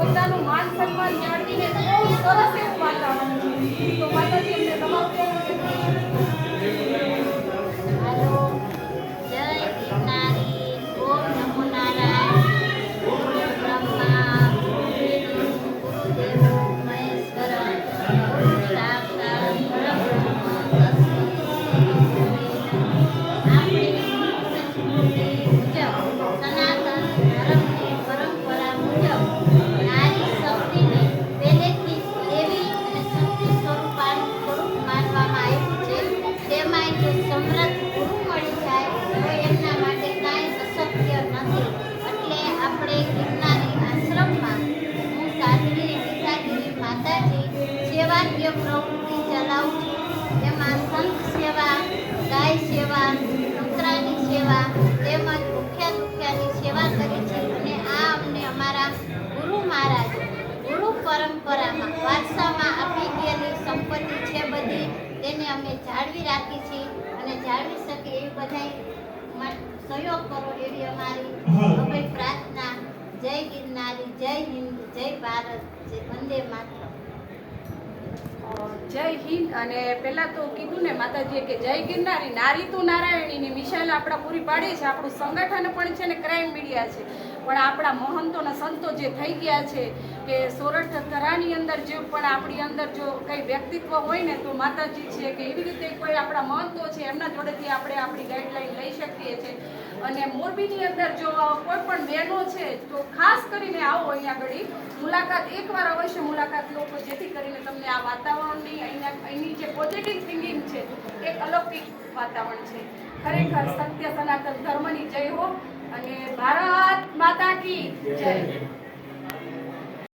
પોતાનું માન સન્માન જાળવીને બહુ સરસ એવું વાતાવરણ છે. તો માતાજી એમને તમારું હાલો, જય ગિરનારી, ઓમ નમો નારાયણ, ગુરુ બ્રહ્મા, ગુરુ વિષ્ણુ, ગુરુદેવો મહેશ્વર, ગુરુ સાક્ષાત પરબ્રહ્મ તસ્મૈ શ્રી ગુરવે નમઃ. આપણી સંસ્કૃતિ મુજબ સનાતન ધર્મની પરંપરા મુજબ નારી શક્તિને પહેલેથી જ દેવી અને શક્તિ સ્વરૂપ માનવામાં આવ્યું છે. તેમાંય જો સમૃદ્ધ ગુરુ મળી જાય તો એમના માટે કાંઈ અશક્ય નથી. એટલે આપણે ગિરનારી આશ્રમમાં હું સાધ્વી ગીતાગીરી માતાજી સેવાકીય પ્રવૃત્તિ ચલાવું છું. તેમાં સંત સેવા, ગાય સેવા, કૂતરાની સેવા તેમજ ભૂખ્યા દુખ્યાની સેવા કરી છે. અને આ અમને અમારા ગુરુ મહારાજ ગુરુ પરંપરામાં વારસામાં આપી ગયેલી સંપત્તિ છે બધી, તેને અમે જાળવી રાખી છીએ અને જાળવી શકીએ એવી બધાય સહયોગ કરો એવી અમારી અભય પ્રાર્થના. જય ગિરનારી, જય હિન્દ, જય ભારત, જય વંદે માતરમ. જય હિન્દ. અને પહેલાં તો કીધું ને માતાજીએ કે જય ગિરનારી, નારી તું નારાયણીની મિસાલ આપણા પૂરી પાડી છે. આપણું સંગઠન પણ છે ને ક્રાઇમ મીડિયા છે, પણ આપણા મહંતોના સંતો જે થઈ ગયા છે કે સોરઠ ધરાની અંદર જે પણ આપણી અંદર જો કંઈ વ્યક્તિત્વ હોય ને તો માતાજી છે કે એવી રીતે કોઈ આપણા મહંતો છે એમના જોડેથી આપણે આપણી ગાઈડલાઈન લઈ શકીએ છીએ. અને મોરબીની અંદર જો કોઈ પણ બહેનો છે તો ખાસ કરીને આવો અહીંયા આગળ મુલાકાત, એકવાર અવશ્ય મુલાકાત લો, જેથી કરીને તમને આ વાતાવરણની અહીંની જે પોઝિટિવ થિંકિંગ છે એક અલૌકિક વાતાવરણ છે. ખરેખર સત્ય સનાતન ધર્મની જય હો અને ભારત માતા કી જય.